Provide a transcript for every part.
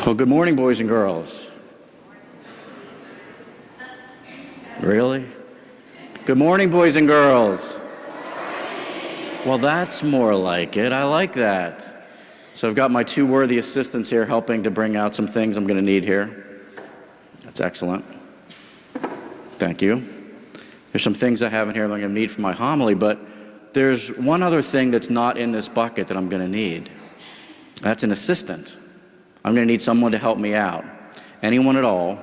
Well, good morning, boys and girls. Really? Good morning, boys and girls. Well, that's more like it. I like that. So I've got my two worthy assistants here helping to bring out some things I'm going to need here. That's excellent. Thank you. There's some things I have in here that I'm going to need for my homily, but there's one other thing that's not in this bucket that I'm going to need. That's an assistant. I'm going to need someone to help me out. Anyone at all.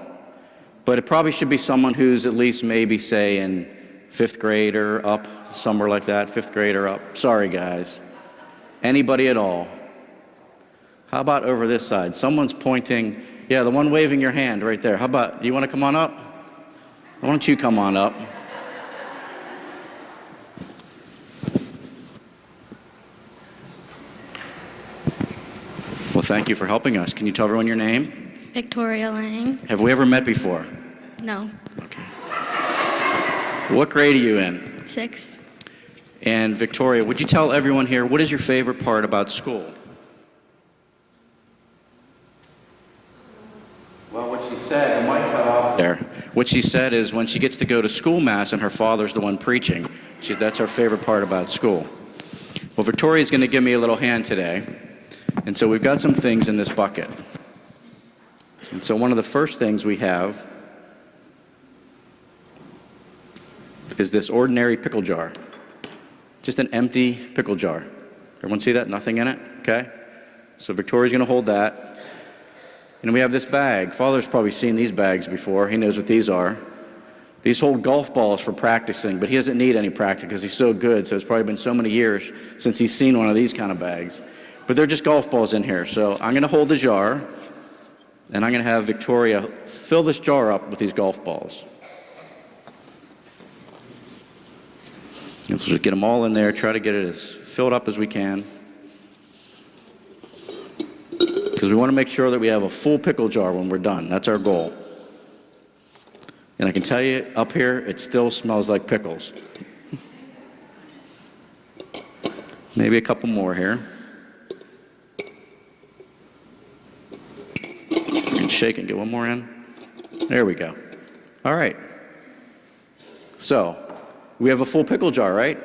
But it probably should be someone who's at least maybe, say, in 5th grade or up, somewhere like that, 5th grade or up. Sorry, guys. Anybody at all. How about over this side? Someone's pointing. Yeah, the one waving your hand right there. How about, do you want to come on up? Why don't you come on up? Well, thank you for helping us. Can you tell everyone your name? Victoria Lang. Have we ever met before? No. Okay. What grade are you in? 6th. And Victoria, would you tell everyone here, what is your favorite part about school? Well, what she said, I might cut off there. What she said is when she gets to go to school mass and her father's the one preaching, that's her favorite part about school. Well, Victoria's going to give me a little hand today. And so we've got some things in this bucket. And so one of the first things we have is this ordinary pickle jar. Just an empty pickle jar. Everyone see that? Nothing in it? Okay? So Victoria's going to hold that. And we have this bag. Father's probably seen these bags before. He knows what these are. These hold golf balls for practicing, but he doesn't need any practice because he's so good. So it's probably been so many years since he's seen one of these kind of bags. But they're just golf balls in here. So I'm going to hold the jar, and I'm going to have Victoria fill this jar up with these golf balls. And so just get them all in there, try to get it as filled up as we can. Because we want to make sure that we have a full pickle jar when we're done. That's our goal. And I can tell you, up here, it still smells like pickles. Maybe a couple more here. Shake and get one more in. There we go. All right. So, we have a full pickle jar, right?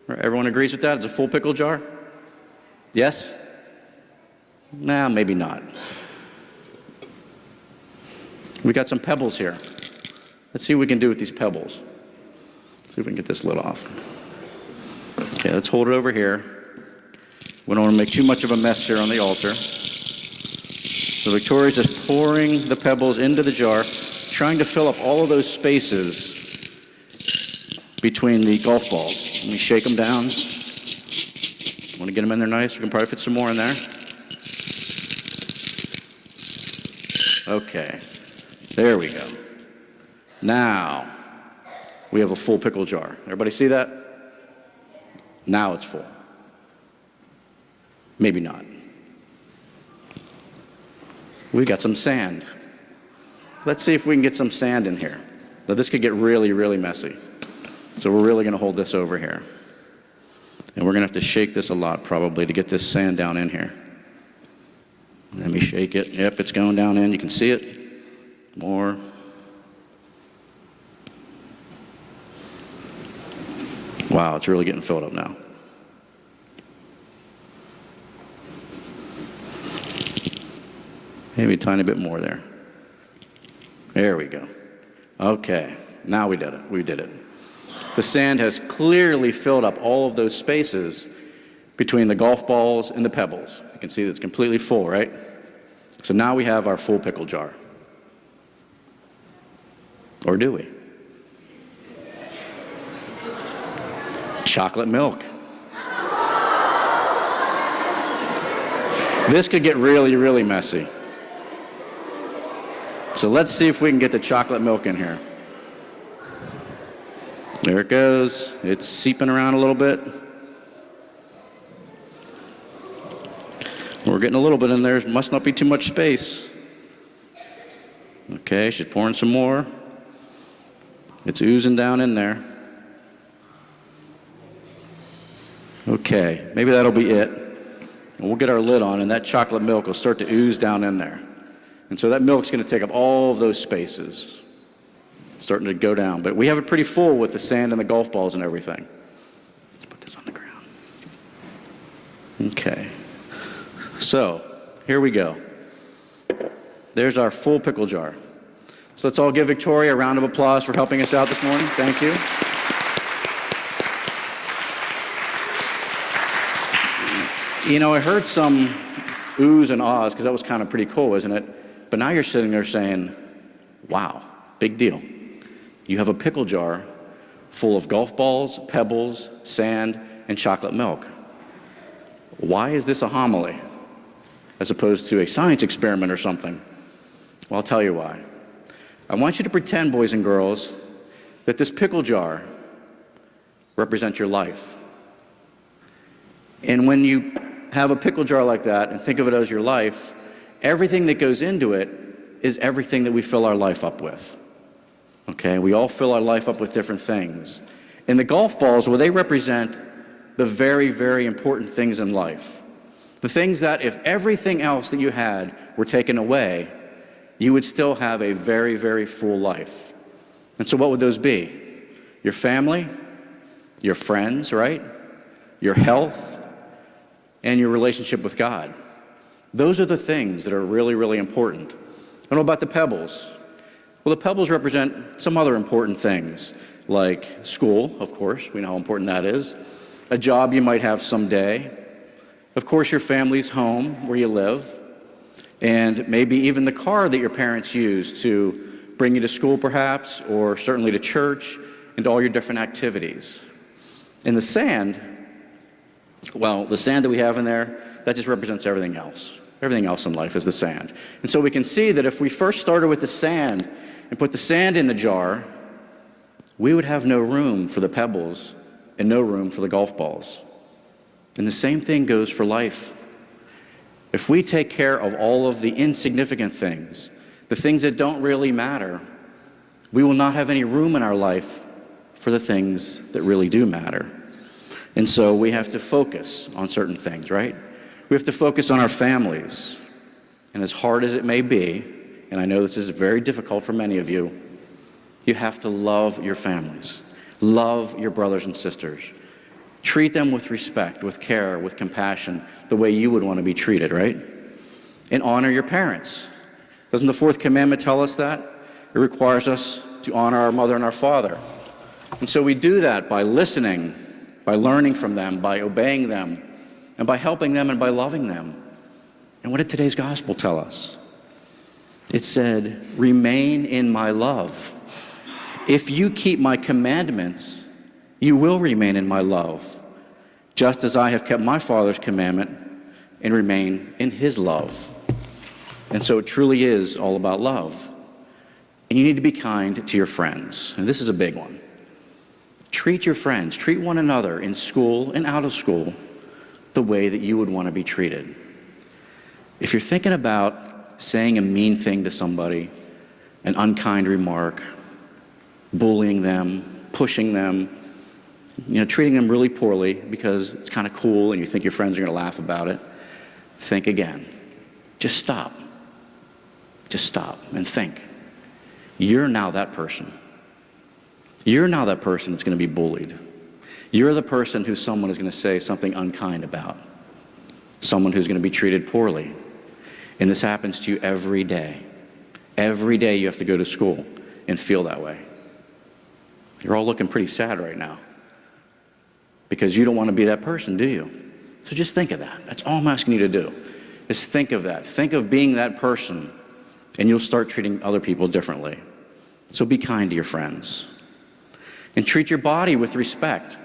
Everyone agrees with that? It's a full pickle jar? Yes? Nah, maybe not. We got some pebbles here. Let's see what we can do with these pebbles. See if we can get this lid off. Okay, let's hold it over here. We don't want to make too much of a mess here on the altar. So Victoria's just pouring the pebbles into the jar, trying to fill up all of those spaces between the golf balls. Let me shake them down. Want to get them in there nice? We can probably fit some more in there. Okay, there we go. Now, we have a full pickle jar. Everybody see that? Now it's full. Maybe not. We got some sand. Let's see if we can get some sand in here. Now this could get really, really messy. So we're really going to hold this over here. And we're going to have to shake this a lot probably to get this sand down in here. Let me shake it. Yep, it's going down in. You can see it. More. Wow, it's really getting filled up now. Maybe a tiny bit more there. There we go. Okay, now we did it. We did it. The sand has clearly filled up all of those spaces between the golf balls and the pebbles. You can see that's completely full, right? So now we have our full pickle jar. Or do we? Chocolate milk. This could get really, really messy. So let's see if we can get the chocolate milk in here. There it goes. It's seeping around a little bit. We're getting a little bit in there. Must not be too much space. Okay, she's pouring some more. It's oozing down in there. Okay, maybe that'll be it. And we'll get our lid on, and that chocolate milk will start to ooze down in there. And so that milk's going to take up all of those spaces. It's starting to go down. But we have it pretty full with the sand and the golf balls and everything. Let's put this on the ground. Okay. So, here we go. There's our full pickle jar. So let's all give Victoria a round of applause for helping us out this morning. Thank you. You know, I heard some oohs and ahs because that was kind of pretty cool, isn't it? But now you're sitting there saying, wow, big deal. You have a pickle jar full of golf balls, pebbles, sand, and chocolate milk. Why is this a homily as opposed to a science experiment or something? Well, I'll tell you why. I want you to pretend, boys and girls, that this pickle jar represents your life. And when you have a pickle jar like that and think of it as your life, everything that goes into it is everything that we fill our life up with. Okay? We all fill our life up with different things. And the golf balls, well, they represent the very, very important things in life. The things that if everything else that you had were taken away, you would still have a very, very full life. And so what would those be? Your family, your friends, right? Your health, and your relationship with God. Those are the things that are really, really important. And what about the pebbles? Well, the pebbles represent some other important things, like school, of course. We know how important that is. A job you might have someday. Of course, your family's home, where you live. And maybe even the car that your parents use to bring you to school, perhaps, or certainly to church, and all your different activities. And the sand, well, the sand that we have in there, that just represents everything else. Everything else in life is the sand. And so we can see that if we first started with the sand and put the sand in the jar, we would have no room for the pebbles and no room for the golf balls. And the same thing goes for life. If we take care of all of the insignificant things, the things that don't really matter, we will not have any room in our life for the things that really do matter. And so we have to focus on certain things, right? We have to focus on our families. And as hard as it may be, and I know this is very difficult for many of you, you have to love your families. Love your brothers and sisters. Treat them with respect, with care, with compassion, the way you would want to be treated, right? And honor your parents. Doesn't the fourth commandment tell us that? It requires us to honor our mother and our father. And so we do that by listening, by learning from them, by obeying them, and by helping them and by loving them. And what did today's gospel tell us? It said, remain in my love. If you keep my commandments, you will remain in my love, just as I have kept my Father's commandment and remain in his love. And so it truly is all about love. And you need to be kind to your friends. And this is a big one. Treat your friends, treat one another in school and out of school the way that you would want to be treated. If you're thinking about saying a mean thing to somebody, an unkind remark, bullying them, pushing them, treating them really poorly because it's kind of cool and you think your friends are going to laugh about it, think again. Just stop. Just stop and think. You're now that person. You're now that person that's going to be bullied. You're the person who someone is going to say something unkind about. Someone who's going to be treated poorly. And this happens to you every day. Every day you have to go to school and feel that way. You're all looking pretty sad right now because you don't want to be that person, do you? So just think of that. That's all I'm asking you to do, is think of that. Think of being that person, and you'll start treating other people differently. So be kind to your friends. And treat your body with respect.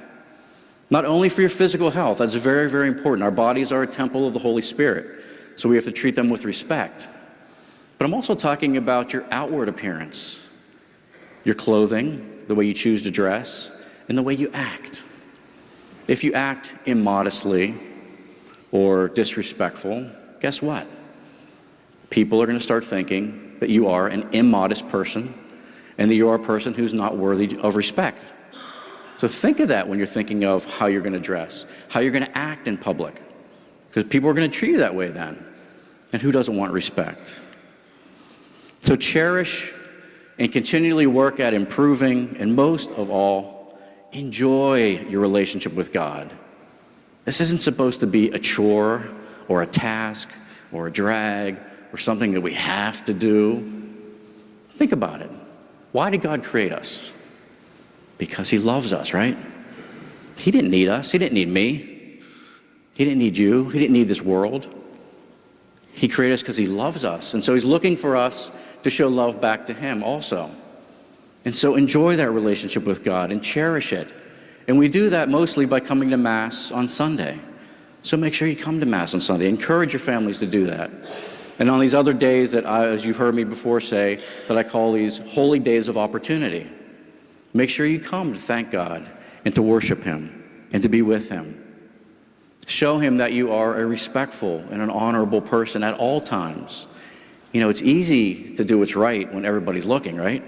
Not only for your physical health, that's very, very important. Our bodies are a temple of the Holy Spirit, so we have to treat them with respect. But I'm also talking about your outward appearance, your clothing, the way you choose to dress, and the way you act. If you act immodestly or disrespectful, guess what? People are going to start thinking that you are an immodest person and that you are a person who's not worthy of respect. So think of that when you're thinking of how you're going to dress, how you're going to act in public. because people are going to treat you that way then. And who doesn't want respect? So cherish and continually work at improving, and most of all, enjoy your relationship with God. This isn't supposed to be a chore or a task or a drag or something that we have to do. Think about it. Why did God create us? Because he loves us, right? He didn't need us. He didn't need me. He didn't need you. He didn't need this world. He created us because he loves us. And so he's looking for us to show love back to him also. And so enjoy that relationship with God and cherish it. And we do that mostly by coming to Mass on Sunday. So make sure you come to Mass on Sunday. Encourage your families to do that. And on these other days that as you've heard me before say, that I call these holy days of opportunity, make sure you come to thank God and to worship him and to be with him. Show him that you are a respectful and an honorable person at all times. You know, it's easy to do what's right when everybody's looking, right?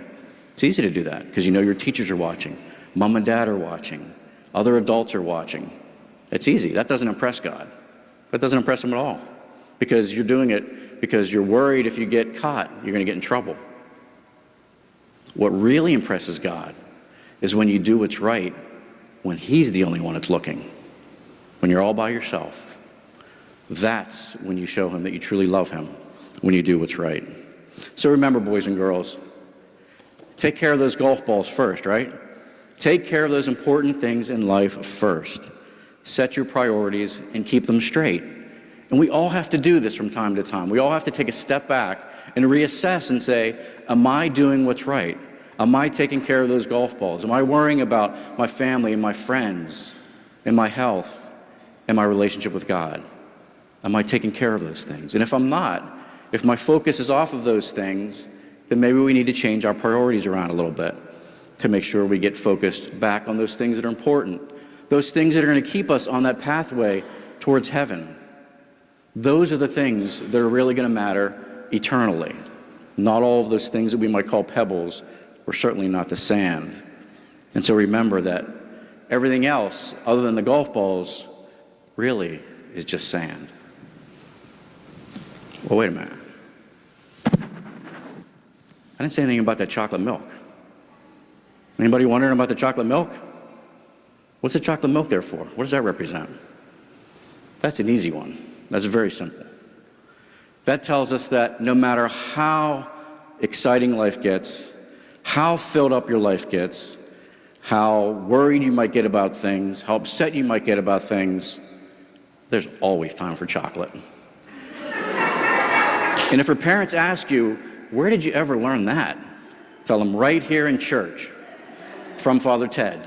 It's easy to do that because you know your teachers are watching, mom and dad are watching, other adults are watching. It's easy. That doesn't impress God. That doesn't impress him at all because you're doing it because you're worried if you get caught, you're going to get in trouble. What really impresses God is when you do what's right when he's the only one that's looking, when you're all by yourself. That's when you show him that you truly love him, when you do what's right. So remember, boys and girls, take care of those golf balls first, right? Take care of those important things in life first. Set your priorities and keep them straight. And we all have to do this from time to time. We all have to take a step back and reassess and say, am I doing what's right? Am I taking care of those golf balls? Am I worrying about my family and my friends and my health and my relationship with God? Am I taking care of those things? And if I'm not, if my focus is off of those things, then maybe we need to change our priorities around a little bit to make sure we get focused back on those things that are important, those things that are going to keep us on that pathway towards heaven. Those are the things that are really going to matter eternally. Not all of those things that we might call pebbles, or certainly not the sand. And so remember that everything else, other than the golf balls, really is just sand. Well, wait a minute. I didn't say anything about that chocolate milk. Anybody wondering about the chocolate milk? What's the chocolate milk there for? What does that represent? That's an easy one. That's very simple. That tells us that no matter how exciting life gets, how filled up your life gets, how worried you might get about things, how upset you might get about things, there's always time for chocolate. And if your parents ask you, where did you ever learn that? Tell them right here in church from Father Ted.